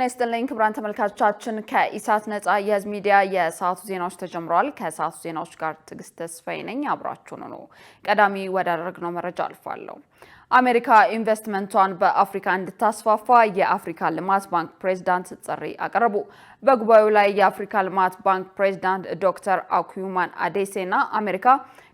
ይስጥልኝ ክቡራን ተመልካቾቻችን ከኢሳት ነጻ የህዝብ ሚዲያ የሰዓቱ ዜናዎች ተጀምረዋል። ከሰዓቱ ዜናዎች ጋር ትዕግስት ተስፋዬ ነኝ። አብራችሁን ሁኑ። ቀዳሚ ወዳደረግነው መረጃ አልፋለሁ። አሜሪካ ኢንቨስትመንቷን በአፍሪካ እንድታስፋፋ የአፍሪካ ልማት ባንክ ፕሬዝዳንት ጥሪ አቀረቡ። በጉባኤው ላይ የአፍሪካ ልማት ባንክ ፕሬዝዳንት ዶክተር አኩዩማን አዴሴና አሜሪካ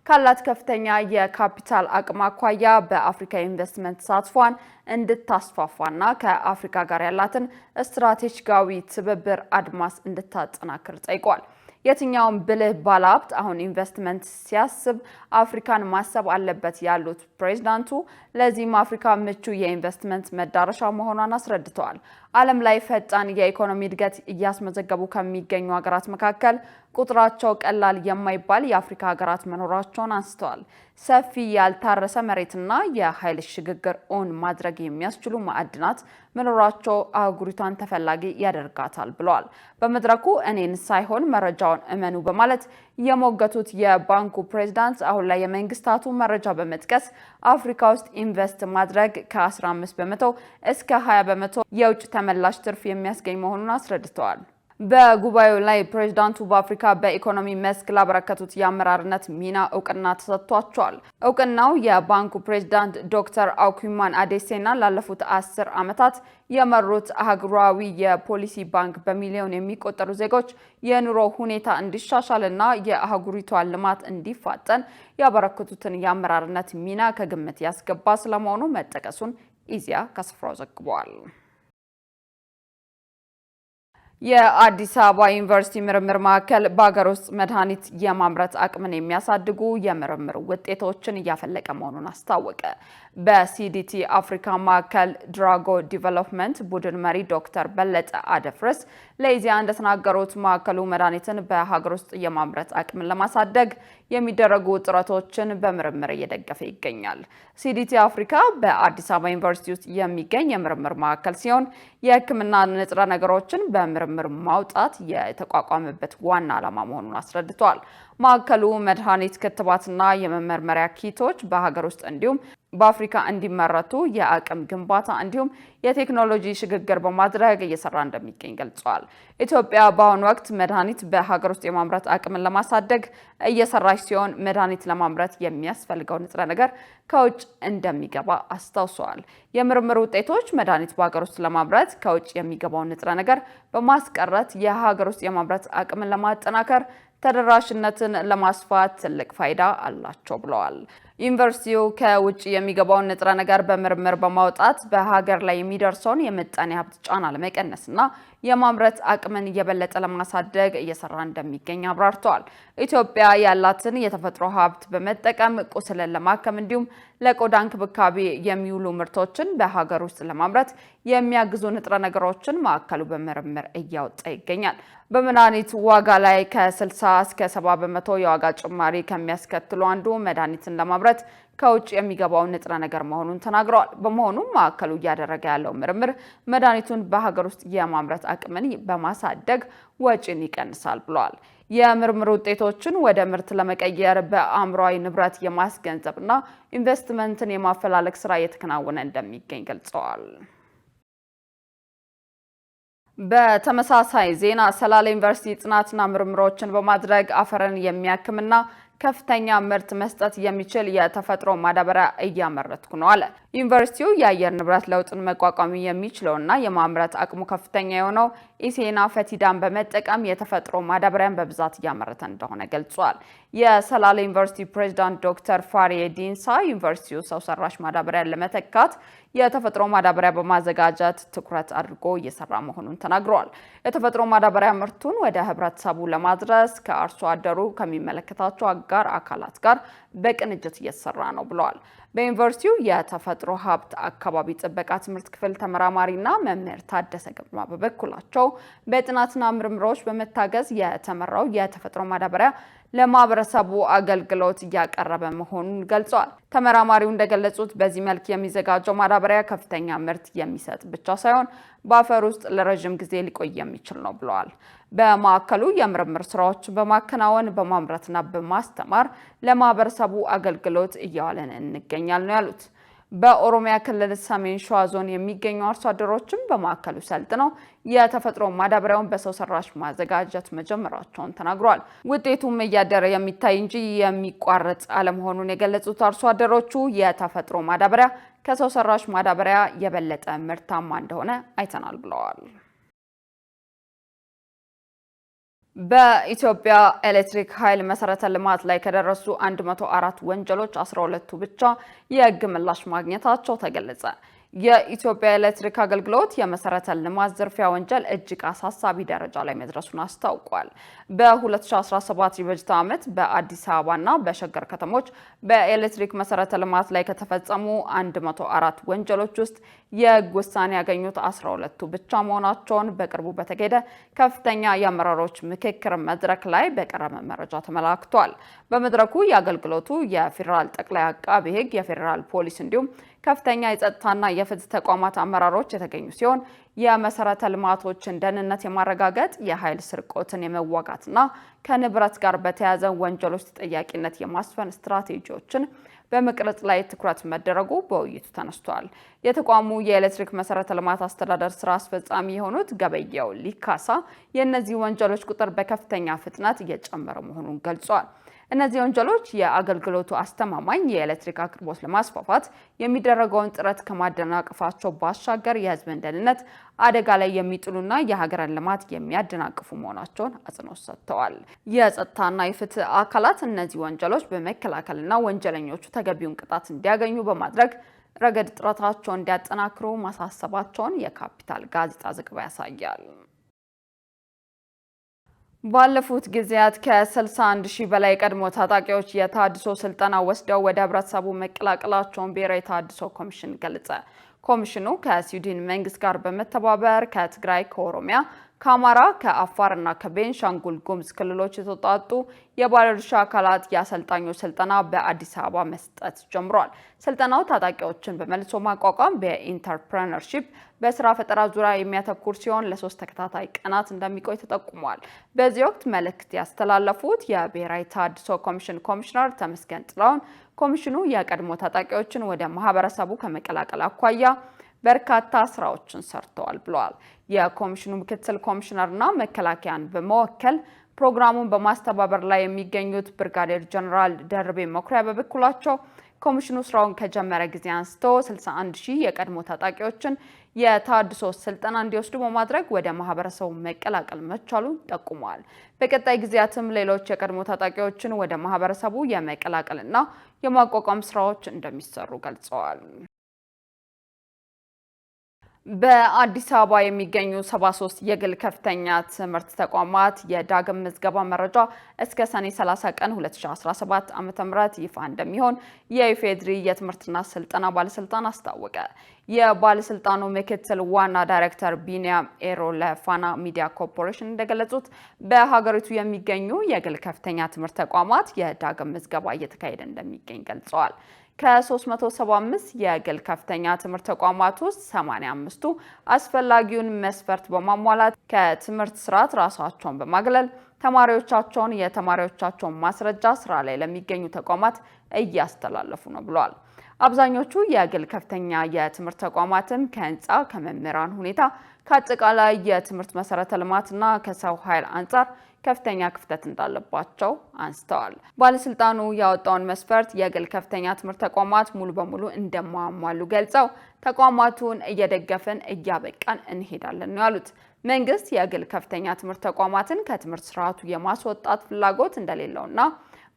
ካላት ከፍተኛ የካፒታል አቅም አኳያ በአፍሪካ ኢንቨስትመንት ተሳትፏን እንድታስፋፋና ከአፍሪካ ጋር ያላትን ስትራቴጂካዊ ትብብር አድማስ እንድታጠናክር ጠይቋል። የትኛውም ብልህ ባለሀብት አሁን ኢንቨስትመንት ሲያስብ አፍሪካን ማሰብ አለበት ያሉት ፕሬዝዳንቱ ለዚህም አፍሪካ ምቹ የኢንቨስትመንት መዳረሻ መሆኗን አስረድተዋል። ዓለም ላይ ፈጣን የኢኮኖሚ እድገት እያስመዘገቡ ከሚገኙ ሀገራት መካከል ቁጥራቸው ቀላል የማይባል የአፍሪካ ሀገራት መኖራቸውን አንስተዋል። ሰፊ ያልታረሰ መሬትና የኃይል ሽግግር ኦን ማድረግ የሚያስችሉ ማዕድናት መኖራቸው አህጉሪቷን ተፈላጊ ያደርጋታል ብለዋል። በመድረኩ እኔን ሳይሆን መረጃውን እመኑ በማለት የሞገቱት የባንኩ ፕሬዝዳንት አሁን ላይ የመንግስታቱ መረጃ በመጥቀስ አፍሪካ ውስጥ ኢንቨስት ማድረግ ከ15 በመቶ እስከ 20 በመቶ የውጭ ተመላሽ ትርፍ የሚያስገኝ መሆኑን አስረድተዋል። በጉባኤው ላይ ፕሬዝዳንቱ በአፍሪካ በኢኮኖሚ መስክ ላበረከቱት የአመራርነት ሚና እውቅና ተሰጥቷቸዋል። እውቅናው የባንኩ ፕሬዝዳንት ዶክተር አኩዩማን አዴሴና ላለፉት 10 ዓመታት የመሩት አህጉራዊ የፖሊሲ ባንክ በሚሊዮን የሚቆጠሩ ዜጎች የኑሮ ሁኔታ እንዲሻሻልና የአህጉሪቷን ልማት እንዲፋጠን ያበረከቱትን የአመራርነት ሚና ከግምት ያስገባ ስለመሆኑ መጠቀሱን ኢዜአ ከስፍራው ዘግቧል። የአዲስ አበባ ዩኒቨርሲቲ ምርምር ማዕከል በሀገር ውስጥ መድኃኒት የማምረት አቅምን የሚያሳድጉ የምርምር ውጤቶችን እያፈለቀ መሆኑን አስታወቀ። በሲዲቲ አፍሪካ ማዕከል ድራጎ ዲቨሎፕመንት ቡድን መሪ ዶክተር በለጠ አደፍርስ ለኢዜአ እንደተናገሩት ማዕከሉ መድኃኒትን በሀገር ውስጥ የማምረት አቅምን ለማሳደግ የሚደረጉ ጥረቶችን በምርምር እየደገፈ ይገኛል። ሲዲቲ አፍሪካ በአዲስ አበባ ዩኒቨርሲቲ ውስጥ የሚገኝ የምርምር ማዕከል ሲሆን የሕክምና ንጥረ ነገሮችን በምርምር ማውጣት የተቋቋመበት ዋና ዓላማ መሆኑን አስረድቷል። ማዕከሉ መድኃኒት፣ ክትባትና የመመርመሪያ ኪቶች በሀገር ውስጥ እንዲሁም በአፍሪካ እንዲመረቱ የአቅም ግንባታ እንዲሁም የቴክኖሎጂ ሽግግር በማድረግ እየሰራ እንደሚገኝ ገልጿል። ኢትዮጵያ በአሁኑ ወቅት መድኃኒት በሀገር ውስጥ የማምረት አቅምን ለማሳደግ እየሰራች ሲሆን መድኃኒት ለማምረት የሚያስፈልገው ንጥረ ነገር ከውጭ እንደሚገባ አስታውሰዋል። የምርምር ውጤቶች መድኃኒት በሀገር ውስጥ ለማምረት ከውጭ የሚገባውን ንጥረ ነገር በማስቀረት የሀገር ውስጥ የማምረት አቅምን ለማጠናከር ተደራሽነትን ለማስፋት ትልቅ ፋይዳ አላቸው ብለዋል። ዩኒቨርሲቲው ከውጭ የሚገባውን ንጥረ ነገር በምርምር በማውጣት በሀገር ላይ የሚደርሰውን የምጣኔ ሀብት ጫና ለመቀነስና የማምረት አቅምን እየበለጠ ለማሳደግ እየሰራ እንደሚገኝ አብራርተዋል። ኢትዮጵያ ያላትን የተፈጥሮ ሀብት በመጠቀም ቁስልን ለማከም እንዲሁም ለቆዳ እንክብካቤ የሚውሉ ምርቶችን በሀገር ውስጥ ለማምረት የሚያግዙ ንጥረ ነገሮችን ማዕከሉ በምርምር እያወጣ ይገኛል። በመድኃኒት ዋጋ ላይ ከ60 እስከ 70 በመቶ የዋጋ ጭማሪ ከሚያስከትሉ አንዱ መድኃኒትን ለማምረት ከውጭ የሚገባው ንጥረ ነገር መሆኑን ተናግረዋል። በመሆኑም ማዕከሉ እያደረገ ያለው ምርምር መድኃኒቱን በሀገር ውስጥ የማምረት አቅምን በማሳደግ ወጪን ይቀንሳል ብለዋል። የምርምር ውጤቶችን ወደ ምርት ለመቀየር በአእምሯዊ ንብረት የማስገንዘብና ኢንቨስትመንትን የማፈላለግ ስራ እየተከናወነ እንደሚገኝ ገልጸዋል። በተመሳሳይ ዜና ሰላሌ ዩኒቨርሲቲ ጥናትና ምርምሮችን በማድረግ አፈርን የሚያክምና ከፍተኛ ምርት መስጠት የሚችል የተፈጥሮ ማዳበሪያ እያመረትኩ ነው አለ። ዩኒቨርሲቲው የአየር ንብረት ለውጥን መቋቋም የሚችለውና የማምረት አቅሙ ከፍተኛ የሆነው ኢሴና ፈቲዳን በመጠቀም የተፈጥሮ ማዳበሪያን በብዛት እያመረተ እንደሆነ ገልጿል። የሰላሌ ዩኒቨርሲቲ ፕሬዝዳንት ዶክተር ፋሪዬ ዲንሳ ዩኒቨርሲቲው ሰው ሰራሽ ማዳበሪያን ለመተካት የተፈጥሮ ማዳበሪያ በማዘጋጀት ትኩረት አድርጎ እየሰራ መሆኑን ተናግረዋል። የተፈጥሮ ማዳበሪያ ምርቱን ወደ ህብረተሰቡ ለማድረስ ከአርሶ አደሩ ከሚመለከታቸው አጋር አካላት ጋር በቅንጅት እየተሰራ ነው ብለዋል። በዩኒቨርሲቲው የተፈጥሮ ሀብት አካባቢ ጥበቃ ትምህርት ክፍል ተመራማሪና መምህር ታደሰ ግርማ በበኩላቸው በጥናትና ምርምሮች በመታገዝ የተመራው የተፈጥሮ ማዳበሪያ ለማህበረሰቡ አገልግሎት እያቀረበ መሆኑን ገልጸዋል። ተመራማሪው እንደገለጹት በዚህ መልክ የሚዘጋጀው ማዳበሪያ ከፍተኛ ምርት የሚሰጥ ብቻ ሳይሆን በአፈር ውስጥ ለረጅም ጊዜ ሊቆይ የሚችል ነው ብለዋል። በማዕከሉ የምርምር ስራዎች በማከናወን በማምረትና በማስተማር ለማህበረሰቡ አገልግሎት እያዋለን እንገኛለን ነው ያሉት። በኦሮሚያ ክልል ሰሜን ሸዋ ዞን የሚገኙ አርሶ አደሮችም በማዕከሉ ሰልጥነው የተፈጥሮ ማዳበሪያውን በሰው ሰራሽ ማዘጋጀት መጀመራቸውን ተናግረዋል። ውጤቱም እያደረ የሚታይ እንጂ የሚቋረጥ አለመሆኑን የገለጹት አርሶ አደሮቹ የተፈጥሮ ማዳበሪያ ከሰው ሰራሽ ማዳበሪያ የበለጠ ምርታማ እንደሆነ አይተናል ብለዋል። በኢትዮጵያ ኤሌክትሪክ ኃይል መሰረተ ልማት ላይ ከደረሱ 104 ወንጀሎች 12ቱ ብቻ የሕግ ምላሽ ማግኘታቸው ተገለጸ። የኢትዮጵያ ኤሌክትሪክ አገልግሎት የመሰረተ ልማት ዝርፊያ ወንጀል እጅግ አሳሳቢ ደረጃ ላይ መድረሱን አስታውቋል። በ2017 የበጀት ዓመት በአዲስ አበባና በሸገር ከተሞች በኤሌክትሪክ መሰረተ ልማት ላይ ከተፈጸሙ 104 ወንጀሎች ውስጥ የሕግ ውሳኔ ያገኙት 12ቱ ብቻ መሆናቸውን በቅርቡ በተካሄደ ከፍተኛ የአመራሮች ምክክር መድረክ ላይ በቀረበ መረጃ ተመላክቷል። በመድረኩ የአገልግሎቱ የፌዴራል ጠቅላይ አቃቤ ሕግ፣ የፌዴራል ፖሊስ እንዲሁም ከፍተኛ የጸጥታና የፍትህ ተቋማት አመራሮች የተገኙ ሲሆን የመሰረተ ልማቶችን ደህንነት የማረጋገጥ የኃይል ስርቆትን የመዋጋትና ከንብረት ጋር በተያያዘ ወንጀሎች ተጠያቂነት የማስፈን ስትራቴጂዎችን በመቅረጽ ላይ ትኩረት መደረጉ በውይይቱ ተነስቷል። የተቋሙ የኤሌክትሪክ መሰረተ ልማት አስተዳደር ስራ አስፈጻሚ የሆኑት ገበያው ሊካሳ የእነዚህ ወንጀሎች ቁጥር በከፍተኛ ፍጥነት እየጨመረ መሆኑን ገልጿል። እነዚህ ወንጀሎች የአገልግሎቱ አስተማማኝ የኤሌክትሪክ አቅርቦት ለማስፋፋት የሚደረገውን ጥረት ከማደናቀፋቸው ባሻገር የሕዝብን ደህንነት አደጋ ላይ የሚጥሉና የሀገርን ልማት የሚያደናቅፉ መሆናቸውን አጽንኦት ሰጥተዋል። የጸጥታና የፍትህ አካላት እነዚህ ወንጀሎች በመከላከልና ወንጀለኞቹ ተገቢውን ቅጣት እንዲያገኙ በማድረግ ረገድ ጥረታቸውን እንዲያጠናክሩ ማሳሰባቸውን የካፒታል ጋዜጣ ዘገባ ያሳያል። ባለፉት ጊዜያት ከ61 ሺህ በላይ የቀድሞ ታጣቂዎች የታድሶ ስልጠና ወስደው ወደ ህብረተሰቡ መቀላቀላቸውን ብሔራዊ ታድሶ ኮሚሽን ገለጸ። ኮሚሽኑ ከስዊድን መንግስት ጋር በመተባበር ከትግራይ፣ ከኦሮሚያ፣ ከአማራ፣ ከአፋርና ከቤንሻንጉል ጉሙዝ ክልሎች የተውጣጡ የባለድርሻ አካላት የአሰልጣኞች ስልጠና በአዲስ አበባ መስጠት ጀምሯል። ስልጠናው ታጣቂዎችን በመልሶ ማቋቋም፣ በኢንተርፕረነርሺፕ፣ በስራ ፈጠራ ዙሪያ የሚያተኩር ሲሆን ለ3 ተከታታይ ቀናት እንደሚቆይ ተጠቁሟል። በዚህ ወቅት መልእክት ያስተላለፉት የብሔራዊ ታድሶ ኮሚሽን ኮሚሽነር ተመስገን ጥላሁን ኮሚሽኑ የቀድሞ ታጣቂዎችን ወደ ማህበረሰቡ ከመቀላቀል አኳያ በርካታ ስራዎችን ሰርተዋል ብለዋል። የኮሚሽኑ ምክትል ኮሚሽነርና መከላከያን በመወከል ፕሮግራሙን በማስተባበር ላይ የሚገኙት ብርጋዴር ጀነራል ደርቤ መኩሪያ በበኩላቸው ኮሚሽኑ ስራውን ከጀመረ ጊዜ አንስቶ 61 ሺህ የቀድሞ ታጣቂዎችን የታድሶ ስልጠና እንዲወስዱ በማድረግ ወደ ማህበረሰቡ መቀላቀል መቻሉን ጠቁመዋል። በቀጣይ ጊዜያትም ሌሎች የቀድሞ ታጣቂዎችን ወደ ማህበረሰቡ የመቀላቀልና የማቋቋም ስራዎች እንደሚሰሩ ገልጸዋል። በአዲስ አበባ የሚገኙ 73 የግል ከፍተኛ ትምህርት ተቋማት የዳግም ምዝገባ መረጃ እስከ ሰኔ 30 ቀን 2017 ዓ.ም ይፋ እንደሚሆን የኢፌዴሪ የትምህርትና ስልጠና ባለስልጣን አስታወቀ። የባለስልጣኑ ምክትል ዋና ዳይሬክተር ቢኒያም ኤሮ ለፋና ሚዲያ ኮርፖሬሽን እንደገለጹት በሀገሪቱ የሚገኙ የግል ከፍተኛ ትምህርት ተቋማት የዳግም ምዝገባ እየተካሄደ እንደሚገኝ ገልጸዋል። ከ375 የግል ከፍተኛ ትምህርት ተቋማት ውስጥ 85ቱ አስፈላጊውን መስፈርት በማሟላት ከትምህርት ስርዓት ራሳቸውን በማግለል ተማሪዎቻቸውን የተማሪዎቻቸውን ማስረጃ ስራ ላይ ለሚገኙ ተቋማት እያስተላለፉ ነው ብለዋል። አብዛኞቹ የግል ከፍተኛ የትምህርት ተቋማትም ከህንፃ፣ ከመምህራን ሁኔታ፣ ከአጠቃላይ የትምህርት መሰረተ ልማትና ከሰው ኃይል አንጻር ከፍተኛ ክፍተት እንዳለባቸው አንስተዋል። ባለስልጣኑ ያወጣውን መስፈርት የግል ከፍተኛ ትምህርት ተቋማት ሙሉ በሙሉ እንደማያሟሉ ገልጸው ተቋማቱን እየደገፍን እያበቃን እንሄዳለን ነው ያሉት። መንግስት የግል ከፍተኛ ትምህርት ተቋማትን ከትምህርት ስርዓቱ የማስወጣት ፍላጎት እንደሌለውና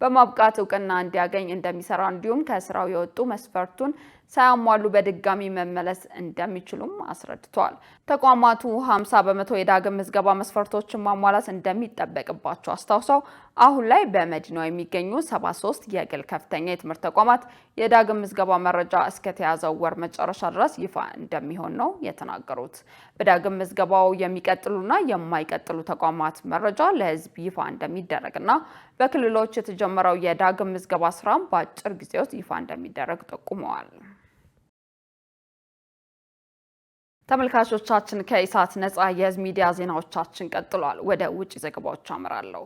በማብቃት እውቅና እንዲያገኝ እንደሚሰራ እንዲሁም ከስራው የወጡ መስፈርቱን ሳያሟሉ በድጋሚ መመለስ እንደሚችሉም አስረድተዋል። ተቋማቱ 50 በመቶ የዳግም ምዝገባ መስፈርቶችን ማሟላት እንደሚጠበቅባቸው አስታውሰው አሁን ላይ በመዲናው የሚገኙ 73 የግል ከፍተኛ የትምህርት ተቋማት የዳግም ምዝገባ መረጃ እስከ ተያዘው ወር መጨረሻ ድረስ ይፋ እንደሚሆን ነው የተናገሩት። በዳግም ምዝገባው የሚቀጥሉና የማይቀጥሉ ተቋማት መረጃ ለሕዝብ ይፋ እንደሚደረግና በክልሎች የተጀመረው የዳግም ምዝገባ ስራም በአጭር ጊዜ ውስጥ ይፋ እንደሚደረግ ጠቁመዋል። ተመልካቾቻችን ከኢሳት ነጻ የህዝብ ሚዲያ ዜናዎቻችን ቀጥሏል። ወደ ውጭ ዘገባዎች አመራለሁ።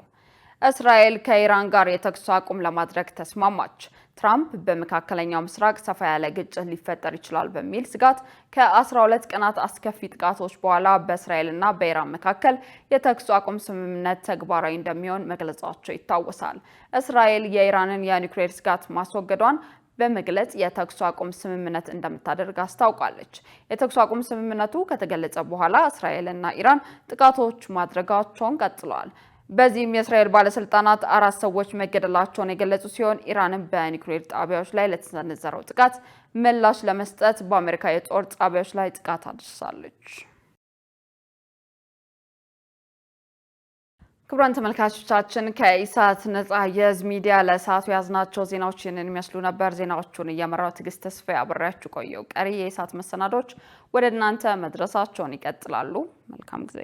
እስራኤል ከኢራን ጋር የተኩስ አቁም ለማድረግ ተስማማች። ትራምፕ በመካከለኛው ምስራቅ ሰፋ ያለ ግጭት ሊፈጠር ይችላል በሚል ስጋት ከ12 ቀናት አስከፊ ጥቃቶች በኋላ በእስራኤልና በኢራን መካከል የተኩስ አቁም ስምምነት ተግባራዊ እንደሚሆን መግለጻቸው ይታወሳል። እስራኤል የኢራንን የኒውክሌር ስጋት ማስወገዷን በመግለጽ የተኩስ አቁም ስምምነት እንደምታደርግ አስታውቃለች። የተኩስ አቁም ስምምነቱ ከተገለጸ በኋላ እስራኤልና ኢራን ጥቃቶች ማድረጋቸውን ቀጥለዋል። በዚህም የእስራኤል ባለስልጣናት 4 ሰዎች መገደላቸውን የገለጹ ሲሆን ኢራንም በኒውክሌር ጣቢያዎች ላይ ለተሰነዘረው ጥቃት ምላሽ ለመስጠት በአሜሪካ የጦር ጣቢያዎች ላይ ጥቃት አድርሳለች። ክቡራን ተመልካቾቻችን ከኢሳት ነጻ የህዝብ ሚዲያ ለሰዓቱ ያዝናቸው ዜናዎች ይህንን የሚመስሉ ነበር። ዜናዎቹን እየመራው ትዕግስት ተስፋዬ አብሬያችሁ ቆየው። ቀሪ የኢሳት መሰናዶች ወደ እናንተ መድረሳቸውን ይቀጥላሉ። መልካም ጊዜ